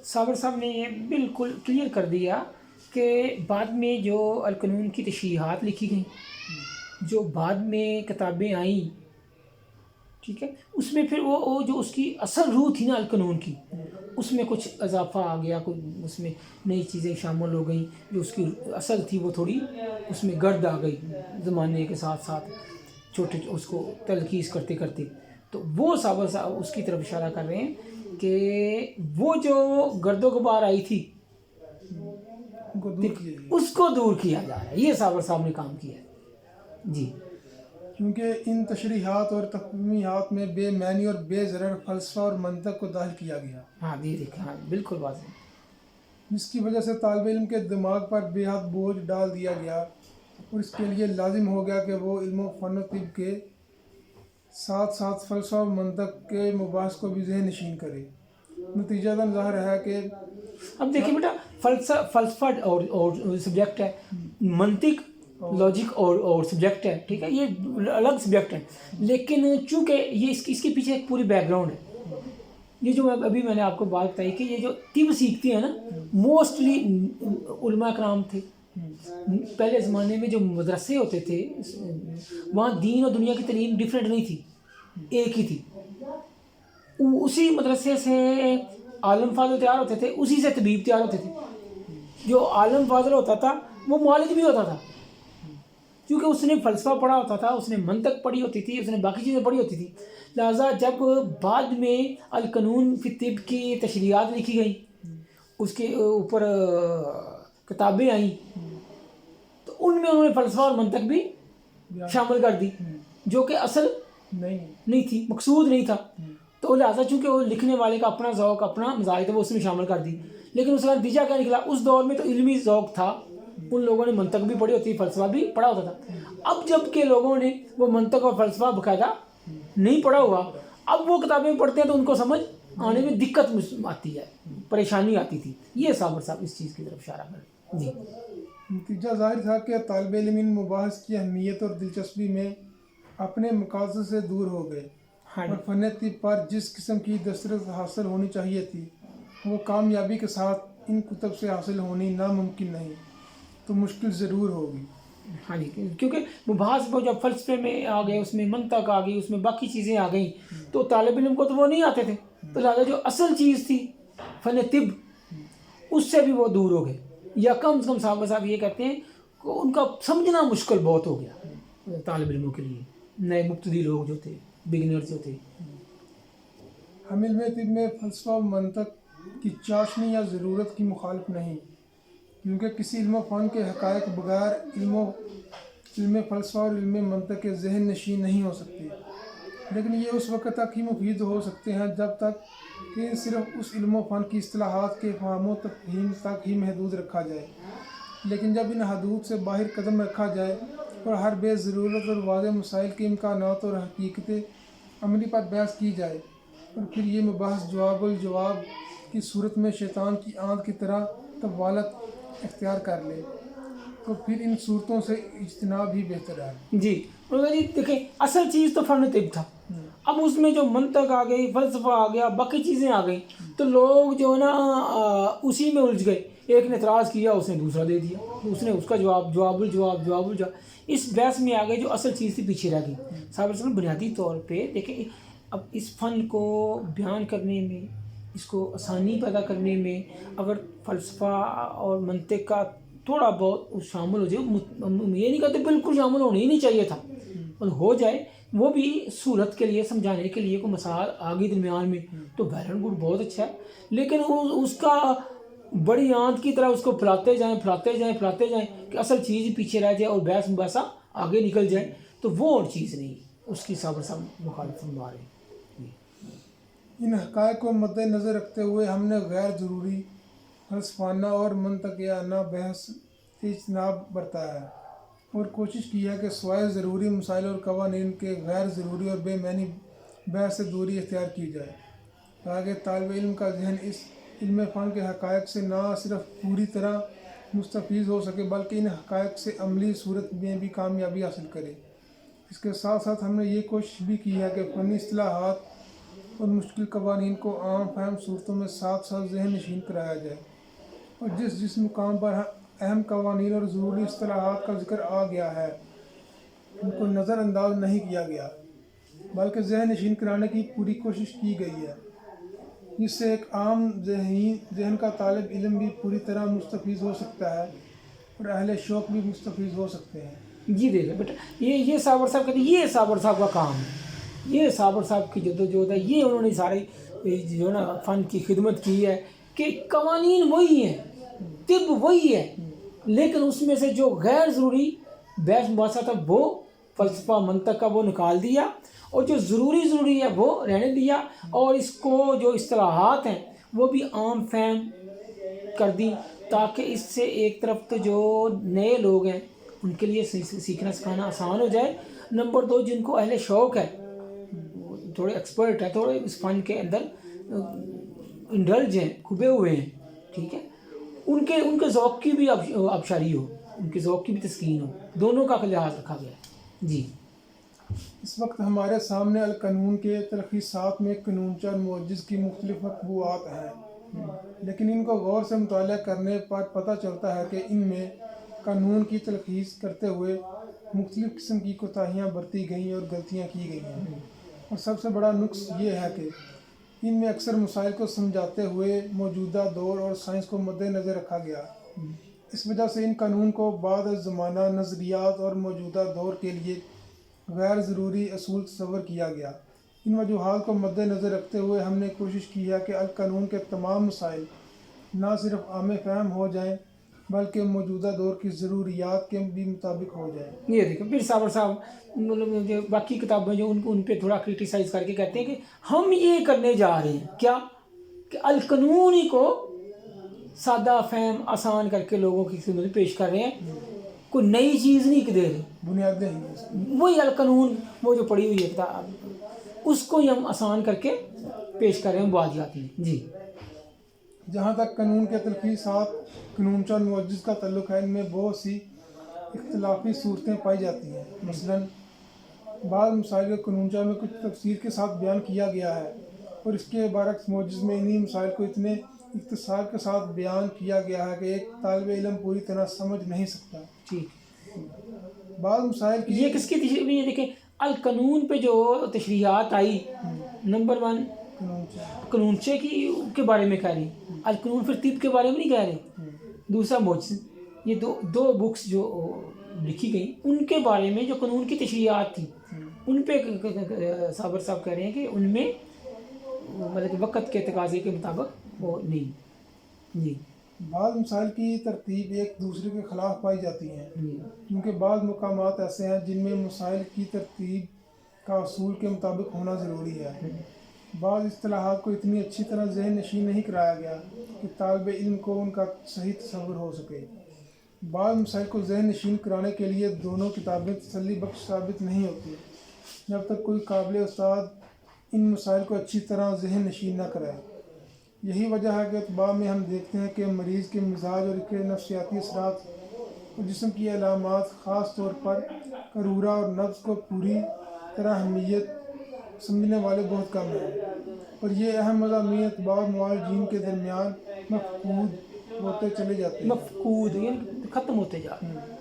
صابر صاحب نے یہ بالکل کلیئر کر دیا کہ بعد میں جو القانون کی تشریحات لکھی گئیں، جو بعد میں کتابیں آئیں، ٹھیک ہے، اس میں پھر وہ جو اس کی اصل روح تھی نا القانون کی، اس میں کچھ اضافہ آ گیا، کچھ اس میں نئی چیزیں شامل ہو گئیں، جو اس کی اصل تھی وہ تھوڑی اس میں گرد آ گئی زمانے کے ساتھ ساتھ، چھوٹے اس کو تلخیص کرتے کرتے. تو وہ صابر صاحب اس کی طرف اشارہ کر رہے ہیں کہ وہ جو گرد و غبار آئی تھی اس کو دور کیا جا رہا ہے. یہ صابر صاحب نے کام کیا ہے جی. کیونکہ ان تشریحات اور تفہیمیات میں بے معنی اور بے ضرر فلسفہ اور منطق کو داخل کیا گیا. ہاں جی دیکھیں، ہاں بالکل واضح. جس کی وجہ سے طالب علم کے دماغ پر بے حد بوجھ ڈال دیا گیا اور اس کے لیے لازم ہو گیا کہ وہ علم و فن و طب کے ساتھ ساتھ فلسفہ و منطق کے مباحث کو بھی ذہن نشین کرے. نتیجہ ظاہر ہے کہ اب دیکھیں بیٹا، فلسفہ اور سبجیکٹ ہے، منطق لاجک اور سبجیکٹ ہے، ٹھیک ہے، یہ الگ سبجیکٹ ہے، لیکن چونکہ یہ اس کے پیچھے ایک پوری بیک گراؤنڈ ہے. یہ جو ابھی میں نے آپ کو بات بتائی کہ یہ جو طب سیکھتے ہیں نا، موسٹلی علماء کرام تھے. پہلے زمانے میں جو مدرسے ہوتے تھے وہاں دین اور دنیا کی تعلیم ڈیفرنٹ نہیں تھی، ایک ہی تھی. اسی مدرسے سے عالم فاضل تیار ہوتے تھے، اسی سے طبیب تیار ہوتے تھے. جو عالم فاضل ہوتا تھا وہ معالج بھی ہوتا تھا، کیونکہ اس نے فلسفہ پڑھا ہوتا تھا، اس نے منطق پڑھی ہوتی تھی، اس نے باقی چیزیں پڑھی ہوتی تھی. لہٰذا جب بعد میں القانون فی الطب کی تشریحات لکھی گئیں، اس کے اوپر کتابیں آئیں، تو ان میں انہوں نے فلسفہ اور منطق بھی شامل کر دی، جو کہ اصل نہیں تھی، مقصود نہیں تھا. تو لہٰذا چونکہ وہ لکھنے والے کا اپنا ذوق، اپنا مزاج تھا، وہ اس میں شامل کر دی. لیکن اس کا نتیجہ کیا نکلا؟ اس دور میں تو علمی ذوق تھا، ان لوگوں نے منطق بھی پڑھی ہوتی، فلسفہ بھی پڑھا ہوتا تھا. اب جب کہ لوگوں نے وہ منطق اور فلسفہ باقاعدہ نہیں پڑھا ہوا، اب وہ کتابیں پڑھتے ہیں تو ان کو سمجھ آنے میں دقت آتی ہے، پریشانی آتی تھی. یہ صابر صاحب اس چیز کی طرف اشارہ کر جی. نتیجہ ظاہر تھا کہ طالب علم ان مباحث کی اہمیت اور دلچسپی میں اپنے مقاصد سے دور ہو گئے اور فن طب پر جس قسم کی دسترس حاصل ہونی چاہیے تھی وہ کامیابی کے ساتھ ان کتب سے حاصل ہونی ناممکن نہیں تو مشکل ضرور ہوگی. ہاں جی، کیونکہ مباحث وہ جب فلسفے میں آ گئے، اس میں منطق آ گئی، اس میں باقی چیزیں آ گئیں، تو طالب علم کو تو وہ نہیں آتے تھے. تو لہٰذا جو اصل چیز تھی فن طب، اس سے بھی وہ دور ہو گئے، یا کم سے کم صاحب یہ کہتے ہیں کہ ان کا سمجھنا مشکل بہت ہو گیا طالب علموں کے لیے، نئے مبتدی لوگ جو تھے، بگنرز جو تھے. ہم علم طب میں فلسفہ و منطق کی چاشنی یا ضرورت کی مخالف نہیں، کیونکہ کسی علم و فن کے حقائق بغیر علم فلسفہ اور علم منطق کے ذہن نشین نہیں ہو سکتے. لیکن یہ اس وقت تک ہی مفید ہو سکتے ہیں جب تک کہ صرف اس علم و فن کی اصطلاحات کے فہم و تفہیم تک ہی محدود رکھا جائے. لیکن جب ان حدود سے باہر قدم رکھا جائے اور ہر بے ضرورت اور واضح مسائل کے امکانات اور حقیقت عملی پر بحث کی جائے اور پھر یہ مباحث جواب الجواب کی صورت میں شیطان کی آنت کی طرح طوالت اختیار کر لے تو پھر ان صورتوں سے اجتناب ہی بہتر ہے. جی دیکھیں، اصل چیز تو فن طب تھا. اب اس میں جو منطق آ گئی، فلسفہ آ گیا، باقی چیزیں آ گئیں، تو لوگ جو ہے نا اسی میں الجھ گئے. ایک نے اعتراض کیا، اس نے دوسرا دے دیا، اس نے اس کا جواب الجواب، اس بحث میں آ گئے، جو اصل چیز تھی پیچھے رہ گئی. صاحب صاحب بنیادی طور پہ دیکھیں، اب اس فن کو بیان کرنے میں، اس کو آسانی پیدا کرنے میں اگر فلسفہ اور منطق کا تھوڑا بہت شامل ہو جائے، یہ نہیں کہتے بالکل شامل ہونا ہی نہیں چاہیے تھا، اور ہو جائے، وہ بھی سہولت کے لیے، سمجھانے کے لیے، کوئی مسائل آگے درمیان میں، تو ویل اینڈ گڈ، بہت اچھا ہے. لیکن اس کا بڑی آنت کی طرح اس کو پھیلاتے جائیں کہ اصل چیز ہی پیچھے رہ جائے اور بحث مباحثہ آگے نکل جائے، تو وہ اور چیز نہیں، اس کی صابر صاحب مخالف فرما رہے ہیں. ان حقائق کو مد نظر رکھتے ہوئے ہم نے غیر ضروری فلسفانہ اور منطقیانہ بحث سے اجتناب برتایا ہے اور کوشش کی ہے کہ سوائے ضروری مسائل اور قوانین کے غیر ضروری اور بے معنی بحث سے دوری اختیار کی جائے، تاکہ طالب علم کا ذہن اس علم فن کے حقائق سے نہ صرف پوری طرح مستفیض ہو سکے بلکہ ان حقائق سے عملی صورت میں بھی کامیابی حاصل کرے. اس کے ساتھ ساتھ ہم نے یہ کوشش بھی کی ہے کہ فنی اصطلاحات اور مشکل قوانین کو عام فہم صورتوں میں ساتھ ساتھ ذہن نشین کرایا جائے، اور جس مقام پر اہم قوانین اور ضروری اصطلاحات کا ذکر آ گیا ہے ان کو نظر انداز نہیں کیا گیا بلکہ ذہن نشین کرانے کی پوری کوشش کی گئی ہے، جس سے ایک عام ذہن کا طالب علم بھی پوری طرح مستفید ہو سکتا ہے اور اہل شوق بھی مستفید ہو سکتے ہیں۔ جی دیکھیں بیٹا، یہ صابر صاحب کہتے ہیں، یہ صابر صاحب کا کام ہے، یہ صابر صاحب کی جدوجہد ہے، یہ انہوں نے سارے جو ہے نا فن کی خدمت کی ہے کہ قوانین وہی ہیں، طب وہی ہے، لیکن اس میں سے جو غیر ضروری بحث مباحثہ تھا وہ فلسفہ منطق کا وہ نکال دیا، اور جو ضروری ہے وہ رہنے دیا، اور اس کو جو اصطلاحات ہیں وہ بھی عام فہم کر دی، تاکہ اس سے ایک طرف تو جو نئے لوگ ہیں ان کے لیے سیکھنا سکھانا آسان ہو جائے، نمبر دو جن کو اہل شوق ہے، تھوڑے ایکسپرٹ ہیں، تھوڑے اس فن کے اندر انڈلج ہیں، کھبے ہوئے ہیں، ٹھیک ہے، ان کے ذوق کی بھی آبشاری ہو، ان کے ذوق کی بھی تسکین ہو، دونوں کا لحاظ رکھا گیا ہے۔ جی اس وقت ہمارے سامنے القانون کے تلخیصات میں قانونچہ اور معجز کی مختلف مطبوعات ہیں، لیکن ان کو غور سے مطالعہ کرنے پر پتہ چلتا ہے کہ ان میں قانون کی تلخیص کرتے ہوئے مختلف قسم کی کوتاہیاں برتی گئیں اور غلطیاں کی گئی ہیں، اور سب سے بڑا نقص یہ ہے کہ ان میں اکثر مسائل کو سمجھاتے ہوئے موجودہ دور اور سائنس کو مد نظر رکھا گیا۔ اس وجہ سے ان قانون کو بعد از زمانہ نظریات اور موجودہ دور کے لیے غیر ضروری اصول تصور کیا گیا۔ ان وجوہات کو مد نظر رکھتے ہوئے ہم نے کوشش کی ہے کہ القانون کے تمام مسائل نہ صرف عام فہم ہو جائیں بلکہ موجودہ دور کی ضروریات کے بھی مطابق ہو جائیں۔ یہ دیکھیں، پھر صابر صاحب مطلب جو باقی کتابیں جو ان پہ تھوڑا کرٹیسائز کر کے کہتے ہیں کہ ہم یہ کرنے جا رہے ہیں کیا کہ القانون ہی کو سادہ فہم آسان کر کے لوگوں کی خدمت میں پیش کر رہے ہیں، کوئی نئی چیز نہیں دے رہے، بنیادیں ہیں اس کی۔ وہی القانون وہ جو پڑھی ہوئی ہے کتاب اس کو ہی ہم آسان کر کے پیش کر رہے ہیں واجبات میں۔ جی جہاں تک قانون کے تلخیصات قانونچہ اور معجز کا تعلق ہے، ان میں بہت سی اختلافی صورتیں پائی جاتی ہیں۔ مثلاً بعض مسائل کو قانونچہ میں کچھ تفصیل کے ساتھ بیان کیا گیا ہے، اور اس کے برعکس معجز میں انہی مسائل کو اتنے اختصار کے ساتھ بیان کیا گیا ہے کہ ایک طالب علم پوری طرح سمجھ نہیں سکتا۔ ٹھیک، بعض مسائل کی یہ کس کی تشریح؟ یہ دیکھیں القانون پہ جو تشریحات آئی، نمبر ون قانونچے کے بارے میں کہہ رہے ہیں، القانون پھر طب کے بارے میں نہیں کہہ رہے، دوسرا معجز، یہ دو بکس جو لکھی گئیں ان کے بارے میں جو قانون کی تشریحات تھیں ان پہ صابر صاحب کہہ رہے ہیں کہ ان میں مطلب کہ وقت کے تقاضے کے مطابق وہ نہیں۔ جی بعض مسائل کی ترتیب ایک دوسرے کے خلاف پائی جاتی ہیں، جی کیونکہ بعض مقامات ایسے ہیں جن میں مسائل کی ترتیب کا اصول کے مطابق ہونا ضروری ہے۔ بعض اصطلاحات کو اتنی اچھی طرح ذہن نشین نہیں کرایا گیا کہ طالب علم کو ان کا صحیح تصور ہو سکے۔ بعض مسائل کو ذہن نشین کرانے کے لیے دونوں کتابیں تسلی بخش ثابت نہیں ہوتی جب تک کوئی قابل استاد ان مسائل کو اچھی طرح ذہن نشین نہ کرائے۔ یہی وجہ ہے کہ اطباء میں ہم دیکھتے ہیں کہ مریض کے مزاج اور اس کے نفسیاتی اثرات اور جسم کی علامات، خاص طور پر قرورہ اور نبض کو پوری طرح اہمیت سمجھنے والے بہت کم ہیں، اور یہ اہم مضامین اطباء اور معالجین کے درمیان مفقود ہوتے چلے جاتے ہیں۔ مفقود یعنی ختم ہوتے جا رہے ہیں۔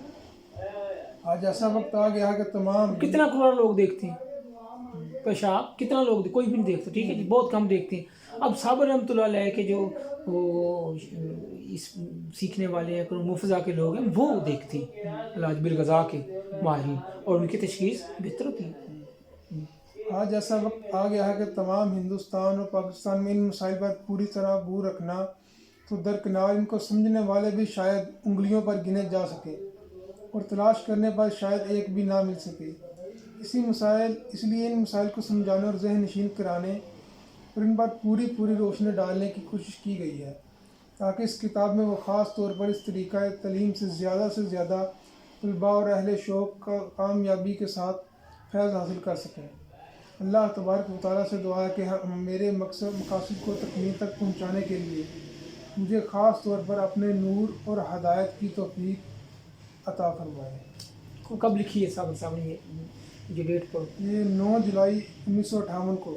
آج ایسا وقت آ گیا ہے کہ تمام کتنا کروڑ لوگ دیکھتے ہیں پیشاب، کتنا لوگ کوئی بھی نہیں دیکھتا، ٹھیک ہے جی، بہت کم دیکھتے ہیں۔ اب صابر رحمۃ اللہ علیہ کے جو اس سیکھنے والے ہیں مفضا کے لوگ ہیں وہ دیکھتے ہیں، علاج بالغذا کے ماہرین، اور ان کی تشخیص بہتر ہوتی ہے۔ آج ایسا وقت آ گیا ہے کہ تمام ہندوستان اور پاکستان میں ان مسائل پر پوری طرح عبور رکھنا تو درکنار ان کو سمجھنے والے بھی شاید انگلیوں پر گنے جا سکے، اور تلاش کرنے پر شاید ایک بھی نہ مل سکے۔ اس لیے ان مسائل کو سمجھانے اور ذہن نشین کرانے اور ان پر پوری روشنی ڈالنے کی کوشش کی گئی ہے، تاکہ اس کتاب میں وہ خاص طور پر اس طریقہ تعلیم سے زیادہ طلباء اور اہل شوق کا کامیابی کے ساتھ فیض حاصل کر سکیں۔ اللہ تبارک و تعالیٰ سے دعا ہے کہ میرے مقاصد کو تکمیل تک پہنچانے کے لیے مجھے خاص طور پر اپنے نور اور ہدایت کی توفیق عطا فرمائے۔ کب لکھی ہے صابر صاحب نے یہ ڈیٹ پر؟ یہ 9 جولائی 1958 کو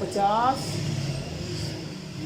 50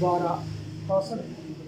12